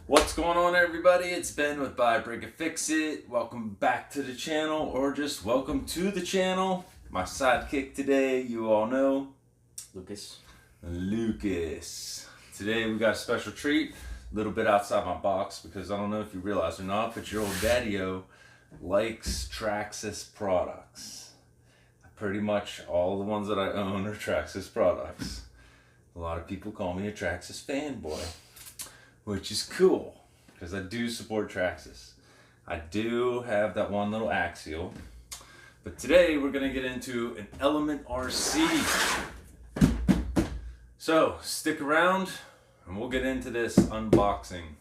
What's going on, everybody? It's Ben with Buy, Break It, Fix It. Welcome back to the channel, or just welcome to the channel. My sidekick today, you all know, Lucas. Today we got a special treat, a little bit outside my box, because I don't know if you realize or not, but your old daddy-o likes Traxxas products. Pretty much all the ones that I own are Traxxas products. A lot of people call me a Traxxas fanboy, which is cool, because I do support Traxxas. I do have that one little axial, but today we're gonna get into an Element RC. So stick around and we'll get into this unboxing.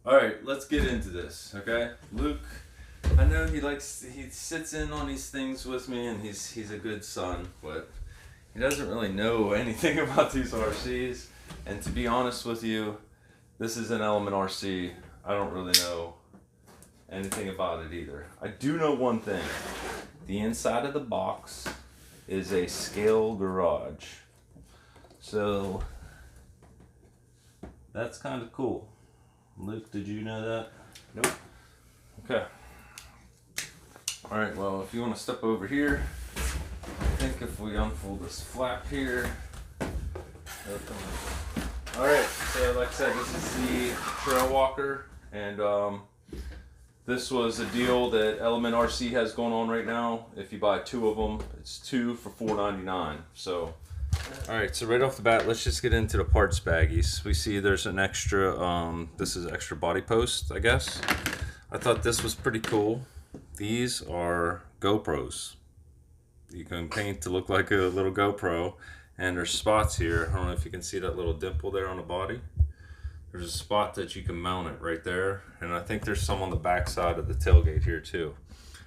All right, let's get into this, okay? Luke, I know he sits in on these things with me, and he's a good son, but he doesn't really know anything about these RCs. And to be honest with you, this is an Element RC. I don't really know anything about it either. I do know one thing. The inside of the box is a scale garage. So that's kind of cool. Luke, did you know that? Nope. Okay. Alright, well, if you want to step over here, I think if we unfold this flap here. Alright, so like I said, this is the Trailwalker, and this was a deal that Element RC has going on right now. If you buy two of them, it's two for $4.99. So, alright, so right off the bat, let's just get into the parts baggies. We see there's an extra, this is extra body post, I guess. I thought this was pretty cool. These are GoPros. You can paint to look like a little GoPro, and there's spots here. I don't know if you can see that little dimple there on the body. There's a spot that you can mount it right there, and I think there's some on the back side of the tailgate here too.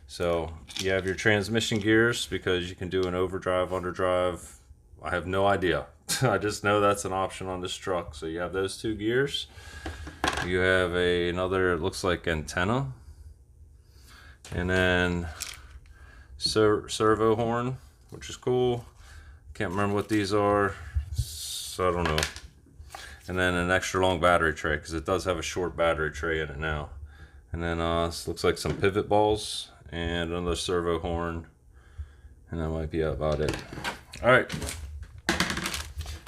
So you have your transmission gears, because you can do an overdrive, underdrive. I have no idea. I just know that's an option on this truck. So you have those two gears. You have another, it looks like antenna. And then servo horn, which is cool. Can't remember what these are, so I don't know. And then an extra long battery tray, because it does have a short battery tray in it now. And then this looks like some pivot balls and another servo horn, and that might be about it. All right.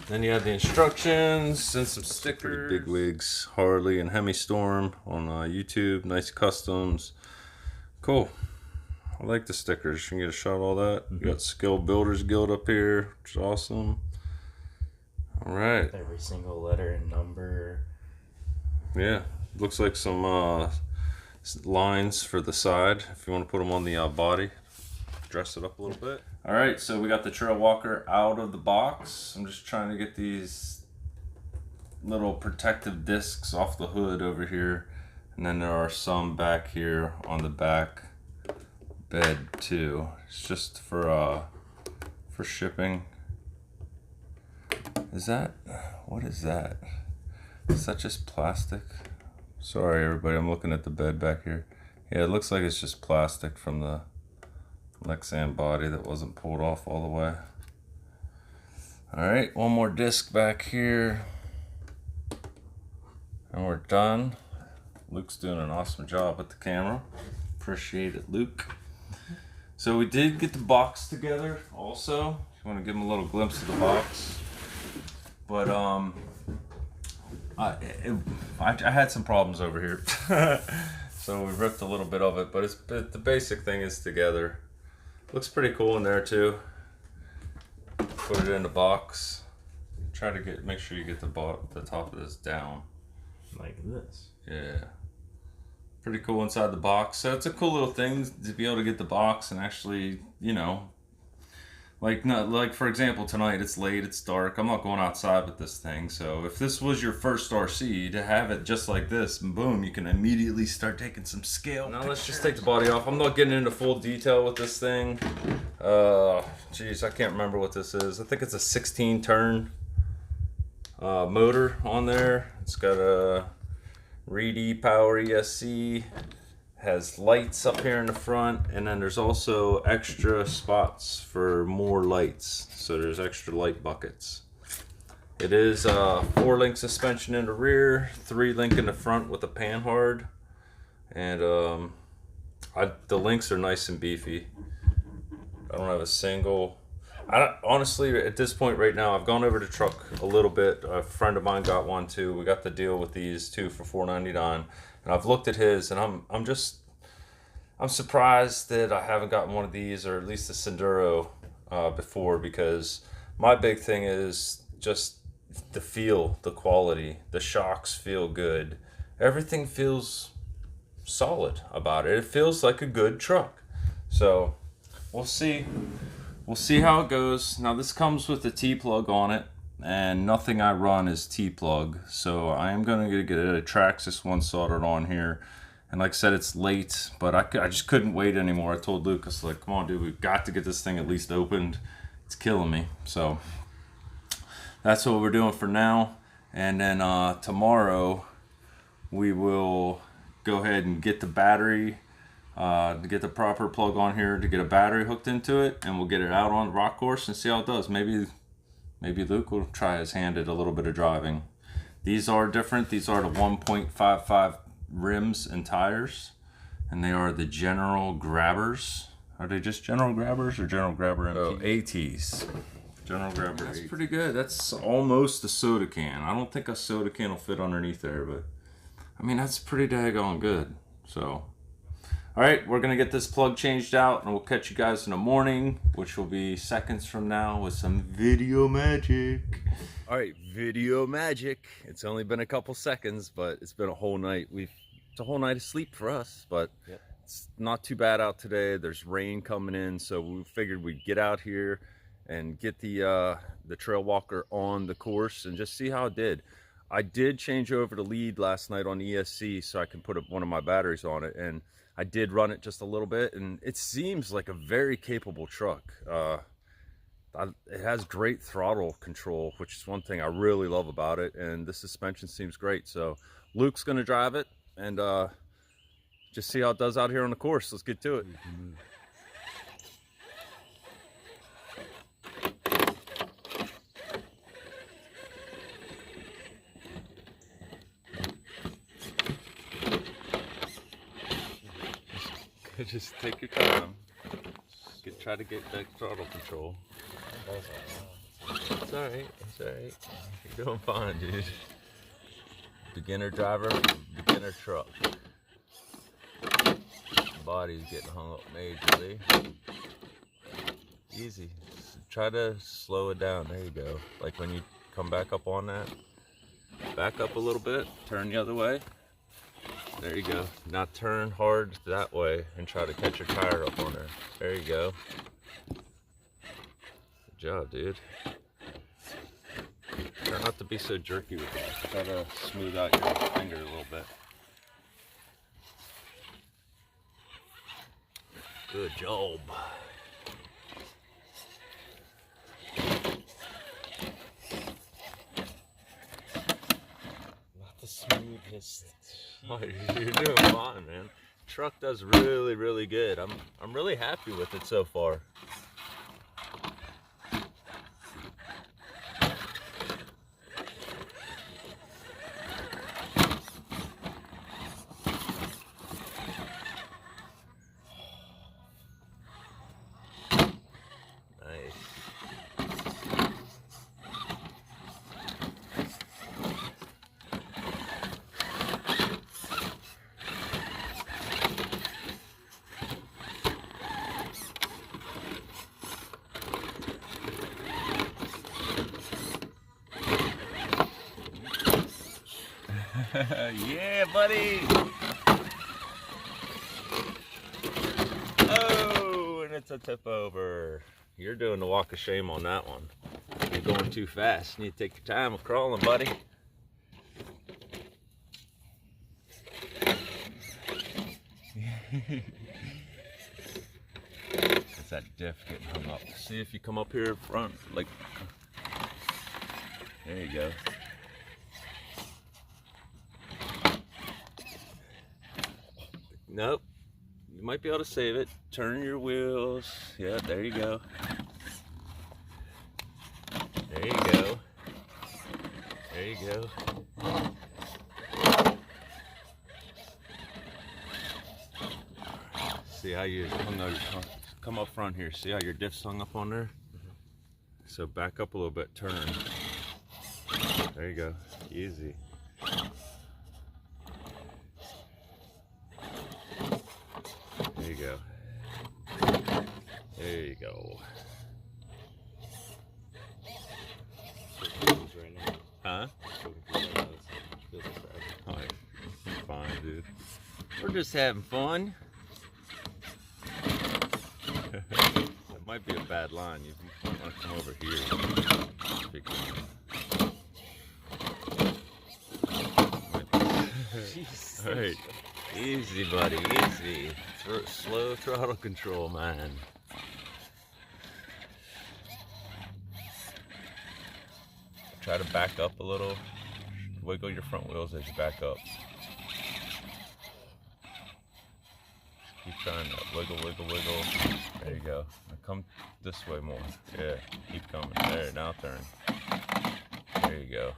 Then you have the instructions and some stickers. Pretty big wigs, Harley and Hemi Storm on YouTube. Nice customs. Cool. I like the stickers. You can get a shot of all that. You got Skilled Builders Guild up here, which is awesome. All right. Every single letter and number. Yeah. Looks like some lines for the side if you want to put them on the body. Dress it up a little bit. All right, so we got the Trailwalker out of the box. I'm just trying to get these little protective discs off the hood over here. And then there are some back here on the back bed too. It's just for shipping. What is that? Is that just plastic? Sorry everybody, I'm looking at the bed back here. Yeah, it looks like it's just plastic from the Lexan body that wasn't pulled off all the way. All right, one more disc back here. And we're done. Luke's doing an awesome job with the camera. Appreciate it, Luke. So we did get the box together also. If you want to give him a little glimpse of the box. But I had some problems over here. So we ripped a little bit of it, but the basic thing is together. Looks pretty cool in there too. Put it in the box. Try to make sure you get the top of this down. Like this. Yeah. Pretty cool inside the box. So it's a cool little thing to be able to get the box and actually, you know, like for example, tonight it's late, it's dark. I'm not going outside with this thing. So if this was your first RC, to have it just like this, and boom, you can immediately start taking some scale. Now let's just take the body off. I'm not getting into full detail with this thing. Geez, I can't remember what this is. I think it's a 16 turn motor on there. It's got a Reedy Power ESC Has lights up here in the front, and then there's also extra spots for more lights. So there's extra light buckets. It is 4-link suspension in the rear, 3-link in the front with a panhard, and the links are nice and beefy. I don't have a single. Honestly, at this point right now, I've gone over the truck a little bit. A friend of mine got one too. We got the deal with these two for $4.99, and I've looked at his, and I'm surprised that I haven't gotten one of these, or at least the Enduro before, because my big thing is just the feel, the quality. The shocks feel good. Everything feels solid about it. It feels like a good truck. So we'll see. We'll see how it goes. Now this comes with a T-plug on it, and nothing I run is T-plug. So I am going to get a Traxxas one soldered on here. And like I said, it's late, but I just couldn't wait anymore. I told Lucas, like, come on, dude, we've got to get this thing at least opened. It's killing me. So that's what we're doing for now. And then tomorrow we will go ahead and get the battery, to get the proper plug on here, to get a battery hooked into it, and we'll get it out on the rock course and see how it does. Maybe Luke will try his hand at a little bit of driving. These are different. These are the 1.55 rims and tires, and they are the General Grabbers. Are they just General Grabbers or General Grabber MT? Oh, ATs. General Grabber. That's pretty good. That's almost a soda can. I don't think a soda can will fit underneath there, but I mean, that's pretty daggone good. So, all right, we're gonna get this plug changed out, and we'll catch you guys in the morning, which will be seconds from now, with some video magic. All right, video magic. It's only been a couple seconds, but it's been a whole night. It's a whole night of sleep for us, but yep. It's not too bad out today. There's rain coming in, so we figured we'd get out here and get the Trailwalker on the course and just see how it did. I did change over the lead last night on ESC so I can put one of my batteries on it, and I did run it just a little bit, and it seems like a very capable truck. It has great throttle control, which is one thing I really love about it, and the suspension seems great. So Luke's gonna drive it and just see how it does out here on the course. Let's get to it. Just take your time. Try to get that throttle control. It's alright, it's alright. You're doing fine, dude. Beginner driver, beginner truck. Body's getting hung up majorly. Easy. Try to slow it down. There you go. Like when you come back up on that. Back up a little bit. Turn the other way. There you go. Now turn hard that way and try to catch your tire up on there. There you go. Good job, dude. Try not to be so jerky with that. Try to smooth out your finger a little bit. Good job. Not the smoothest. Oh, you're doing fine, man. Truck does really, really good. I'm really happy with it so far. Yeah, buddy. Oh, and it's a tip over. You're doing the walk of shame on that one. You're going too fast. You need to take your time with crawling, buddy. It's that diff getting hung up. See if you come up here front, like, there you go. Nope, You might be able to save it. Turn your wheels. Yeah, there you go. There you go. There you go. See how you hung up, come up front here. See how your diff's hung up on there? So back up a little bit, turn. There you go. Easy. There you go. There you go. Huh? Alright, fine, dude. We're just having fun. That might be a bad line. You might want to come over here. Alright, easy, buddy, easy. Slow throttle control, man. Try to back up a little. Wiggle your front wheels as you back up. Keep trying to wiggle, wiggle, wiggle. There you go. Now come this way more. Yeah, keep coming. There, now turn. There you go.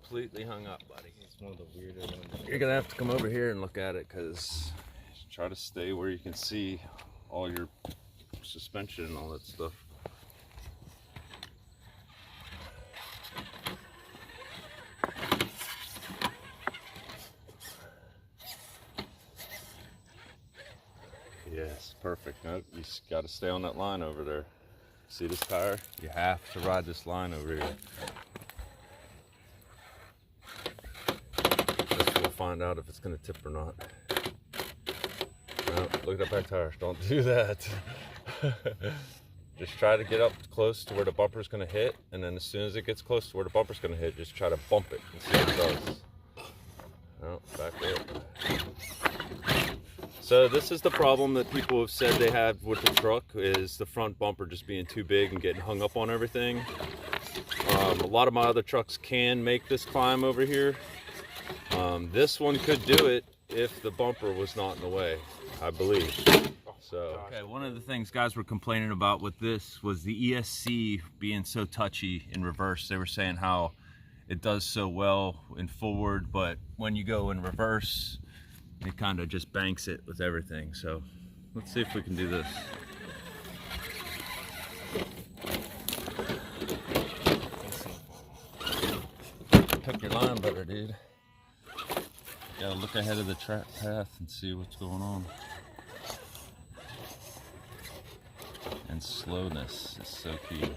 Completely hung up, buddy. It's one of the weirder ones. You're gonna have to come over here and look at it, because try to stay where you can see all your suspension and all that stuff. Yes, perfect. Nope, you just got to stay on that line over there. See this tire? You have to ride this line over here. We'll find out if it's going to tip or not. No, look at that back tire. Don't do that. Just try to get up close to where the bumper's going to hit, and then as soon as it gets close to where the bumper's going to hit, just try to bump it and see what it does. No, back up. So this is the problem that people have said they have with the truck, is the front bumper just being too big and getting hung up on everything. A lot of my other trucks can make this climb over here. This one could do it if the bumper was not in the way, I believe. So, okay, one of the things guys were complaining about with this was the ESC being so touchy in reverse. They were saying how it does so well in forward, but when you go in reverse, it kind of just banks it with everything. So let's see if we can do this. Pick your line better, dude. Gotta look ahead of the track path and see what's going on. And slowness is so key.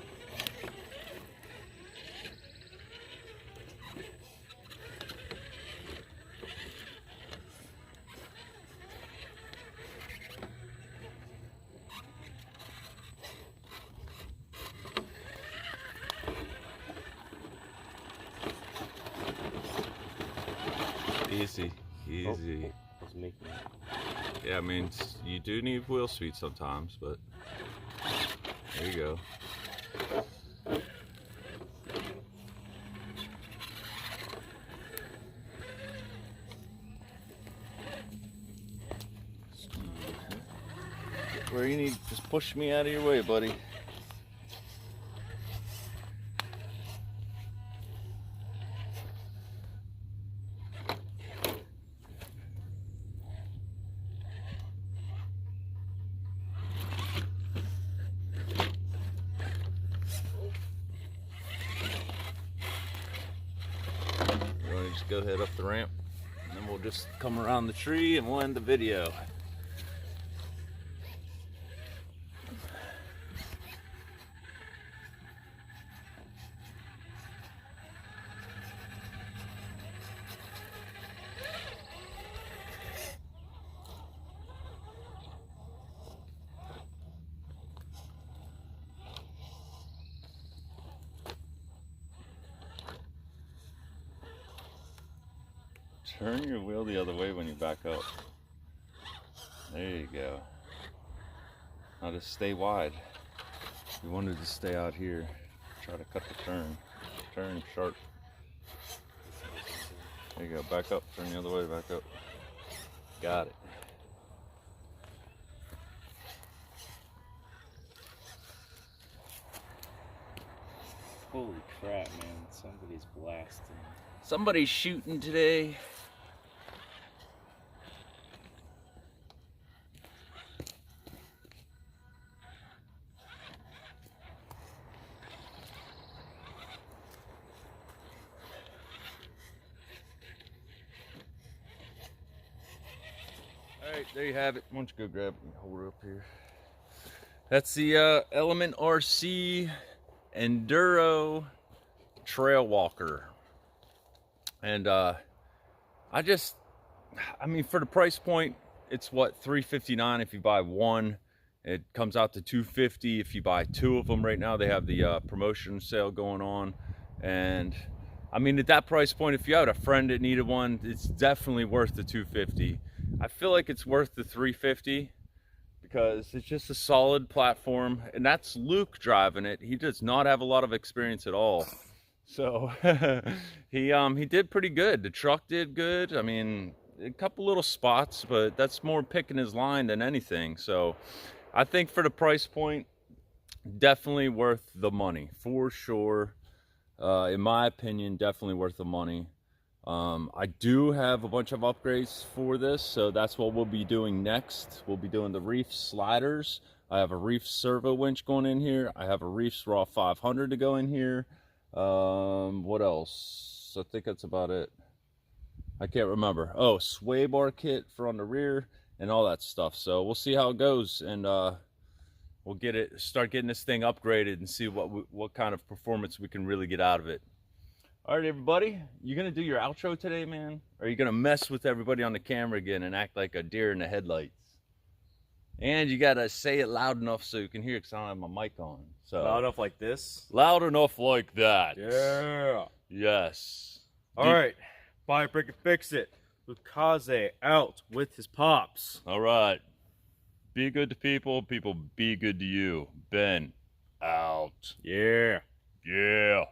Easy, easy. I was making it. Yeah, I mean, you do need wheel speed sometimes, but there you go. Where you need, just push me out of your way, buddy. Just go ahead up the ramp, and then we'll just come around the tree and we'll end the video. Turn your wheel the other way when you back up. There you go. Now just stay wide. You wanted to stay out here. Try to cut the turn. Turn sharp. There you go. Back up. Turn the other way. Back up. Got it. Holy crap, man. Somebody's blasting. Somebody's shooting today. All right, there you have it. Why don't you go grab it and hold it up here. That's the Element RC Enduro Trailwalker. And I mean, for the price point, it's what, $359 if you buy one. It comes out to $250 if you buy two of them. Right now they have the promotion sale going on. And I mean, at that price point, if you had a friend that needed one, it's definitely worth the $250. I feel like it's worth the $350 because it's just a solid platform, and that's Luke driving it. He does not have a lot of experience at all. So he did pretty good. The truck did good. I mean, a couple little spots, but that's more picking his line than anything. So I think for the price point, definitely worth the money for sure. In my opinion, definitely worth the money. I do have a bunch of upgrades for this, so that's what we'll be doing next. We'll be doing the Reef sliders. I have a Reef servo winch going in here. I have a Reef Raw 500 to go in here. What else? I think that's about it. I can't remember. Oh, sway bar kit for on the rear and all that stuff. So we'll see how it goes, and we'll start getting this thing upgraded and see what kind of performance we can really get out of it. All right, everybody, you gonna do your outro today, man? Or are you gonna mess with everybody on the camera again and act like a deer in the headlights? And you gotta say it loud enough so you can hear it, because I don't have my mic on. So Loud enough like this? loud enough like that. Yeah. Yes. All right. Buy it, break it, fix it. Lukaze out with his pops. All right. Be good to people. People be good to you. Ben, out. Yeah. Yeah.